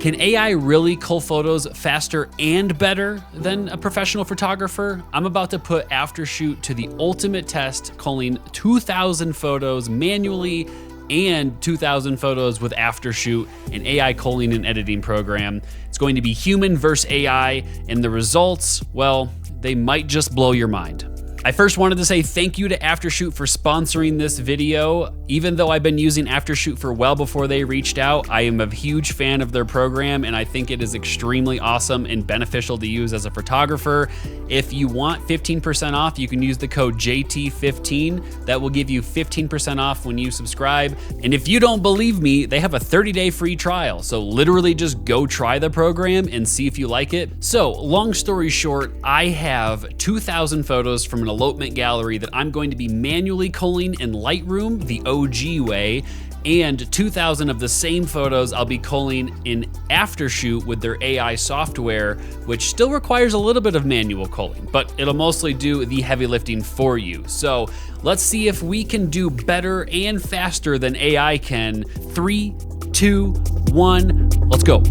Can AI really cull photos faster and better than a professional photographer? I'm about to put Aftershoot to the ultimate test, culling 2,000 photos manually and 2,000 photos with Aftershoot, an AI culling and editing program. It's going to be human versus AI, and the results, well, they might just blow your mind. I first wanted to say thank you to Aftershoot for sponsoring this video. Even though I've been using Aftershoot for well before they reached out, I am a huge fan of their program, and I think it is extremely awesome and beneficial to use as a photographer. If you want 15% off, you can use the code JT15. That will give you 15% off when you subscribe. And if you don't believe me, they have a 30-day free trial. So literally just go try the program and see if you like it. So long story short, I have 2,000 photos from an elopement gallery that I'm going to be manually culling in Lightroom, the OG way, and 2,000 of the same photos I'll be culling in Aftershoot with their AI software, which still requires a little bit of manual culling, but it'll mostly do the heavy lifting for you. So let's see if we can do better and faster than AI can. 3, 2, 1, let's go.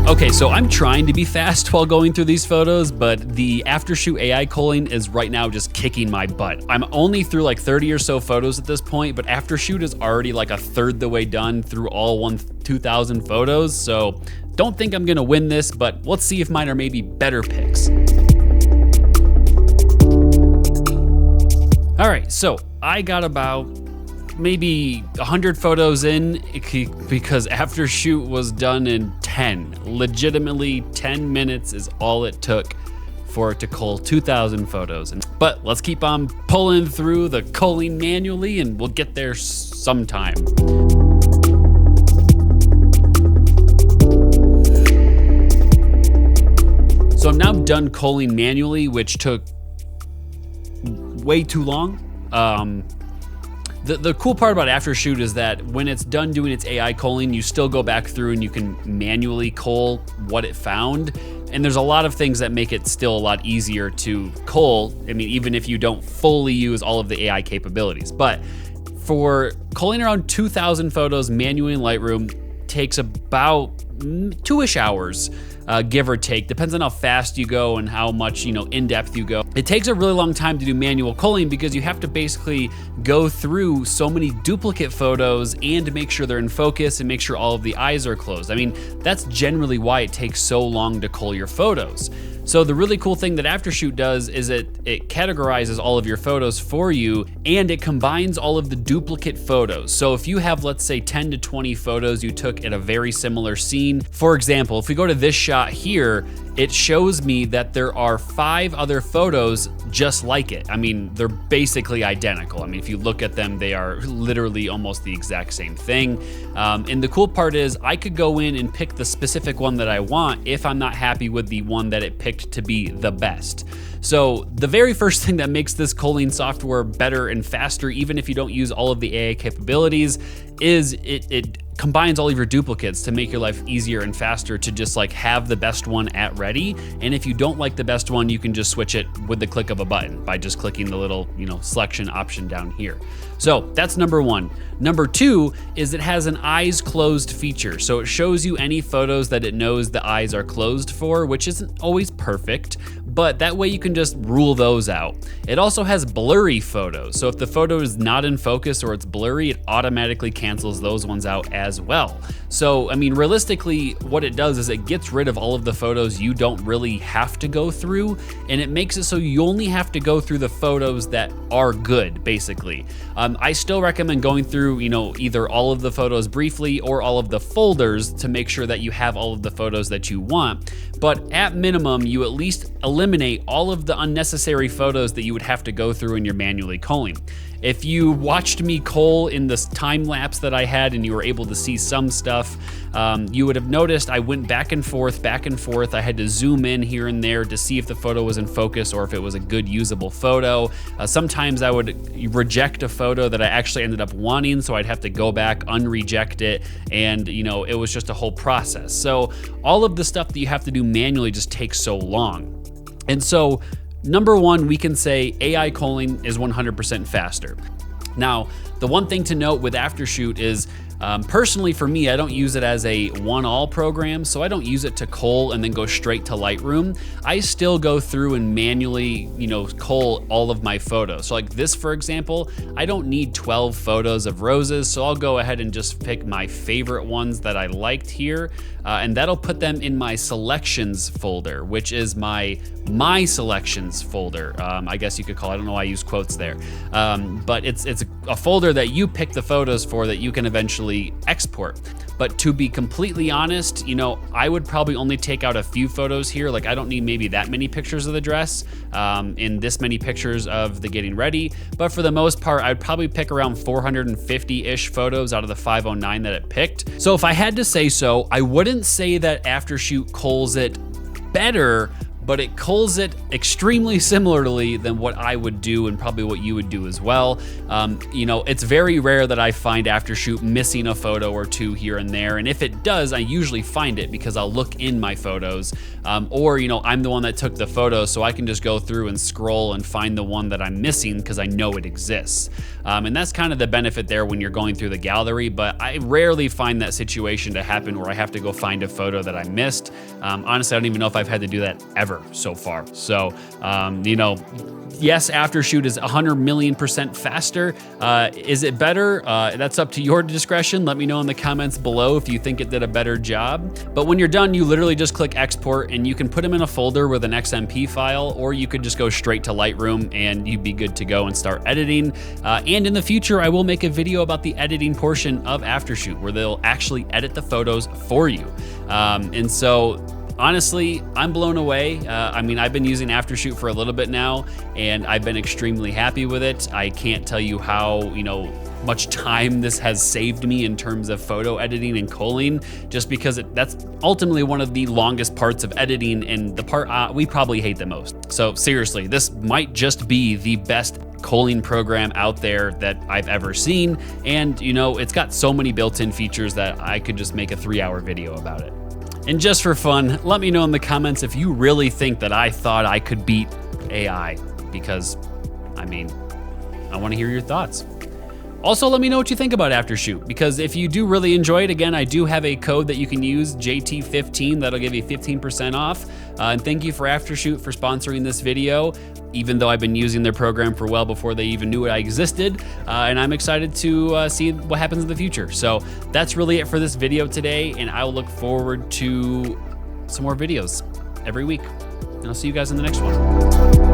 Okay, so I'm trying to be fast while going through these photos, but the Aftershoot AI culling is right now just kicking my butt. I'm only through like 30 or so photos at this point, but Aftershoot is already like a third the way done through all 2,000 photos, so don't think I'm gonna win this, but let's see if mine are maybe better picks. All right, so I got about maybe 100 photos in because Aftershoot was done in 10. Legitimately 10 minutes is all it took for it to cull 2,000 photos. But let's keep on pulling through the culling manually and we'll get there sometime. So I'm now done culling manually, which took way too long. The cool part about Aftershoot is that when it's done doing its AI culling, you still go back through and you can manually cull what it found. And there's a lot of things that make it still a lot easier to cull. I mean, even if you don't fully use all of the AI capabilities. But for culling around 2,000 photos manually in Lightroom takes about 2-ish hours. Give or take, depends on how fast you go and how much, in depth you go. It takes a really long time to do manual culling because you have to basically go through so many duplicate photos and make sure they're in focus and make sure all of the eyes are closed. I mean, that's generally why it takes so long to cull your photos. So the really cool thing that Aftershoot does is it categorizes all of your photos for you and it combines all of the duplicate photos. So if you have, let's say 10 to 20 photos you took at a very similar scene, for example, if we go to this shot here, it shows me that there are 5 other photos just like it. I mean, they're basically identical. I mean, if you look at them, they are literally almost the exact same thing. And the cool part is I could go in and pick the specific one that I want if I'm not happy with the one that it picked to be the best. So the very first thing that makes this culling software better and faster, even if you don't use all of the AI capabilities, is it combines all of your duplicates to make your life easier and faster to just like have the best one at ready. And if you don't like the best one, you can just switch it with the click of a button by just clicking the little, selection option down here. So that's number one. Number two is it has an eyes closed feature. So it shows you any photos that it knows the eyes are closed for, which isn't always perfect, but that way you can just rule those out. It also has blurry photos. So if the photo is not in focus or it's blurry, it automatically cancels those ones out as well. So, I mean, realistically, what it does is it gets rid of all of the photos you don't really have to go through, and it makes it so you only have to go through the photos that are good, basically. I still recommend going through, either all of the photos briefly or all of the folders to make sure that you have all of the photos that you want. But at minimum, you at least eliminate all of the unnecessary photos that you would have to go through when you're manually culling. If you watched me cull in this time lapse that I had and you were able to see some stuff, you would have noticed I went back and forth. I had to zoom in here and there to see if the photo was in focus or if it was a good usable photo. Sometimes I would reject a photo that I actually ended up wanting, so I'd have to go back, unreject it, and it was just a whole process. So all of the stuff that you have to do manually just takes so long. And so, number one, we can say AI culling is 100% faster. Now, the one thing to note with Aftershoot is, personally for me, I don't use it as a one-all program, so I don't use it to cull and then go straight to Lightroom. I still go through and manually, cull all of my photos. So like this, for example, I don't need 12 photos of roses, so I'll go ahead and just pick my favorite ones that I liked here, and that'll put them in my selections folder, which is my selections folder. I guess you could call it, I don't know why I use quotes there. But it's a folder that you pick the photos for that you can eventually export. But to be completely honest, I would probably only take out a few photos here. Like I don't need maybe that many pictures of the dress, in this many pictures of the getting ready. But for the most part, I'd probably pick around 450-ish photos out of the 509 that it picked. So if I had to say so, I wouldn't say that Aftershoot culls it better, but it culls it extremely similarly than what I would do and probably what you would do as well. It's very rare that I find Aftershoot missing a photo or two here and there. And if it does, I usually find it because I'll look in my photos, or I'm the one that took the photo, so I can just go through and scroll and find the one that I'm missing because I know it exists. And that's kind of the benefit there when you're going through the gallery, but I rarely find that situation to happen where I have to go find a photo that I missed. Honestly, I don't even know if I've had to do that ever so far. So, yes, Aftershoot is 100 million% faster. Is it better? That's up to your discretion. Let me know in the comments below if you think it did a better job. But when you're done, you literally just click export and you can put them in a folder with an XMP file, or you could just go straight to Lightroom and you'd be good to go and start editing. And in the future, I will make a video about the editing portion of Aftershoot where they'll actually edit the photos for you. And so, honestly, I'm blown away. I've been using Aftershoot for a little bit now, and I've been extremely happy with it. I can't tell you how, much time this has saved me in terms of photo editing and culling, just because that's ultimately one of the longest parts of editing and the part we probably hate the most. So seriously, this might just be the best culling program out there that I've ever seen. And it's got so many built-in features that I could just make a 3-hour video about it. And just for fun, let me know in the comments if you really think that I thought I could beat AI, because, I want to hear your thoughts. Also, let me know what you think about Aftershoot, because if you do really enjoy it, again, I do have a code that you can use, JT15, that'll give you 15% off. And thank you for Aftershoot for sponsoring this video, even though I've been using their program for well before they even knew I existed. And I'm excited to see what happens in the future. So that's really it for this video today, and I'll look forward to some more videos every week. And I'll see you guys in the next one.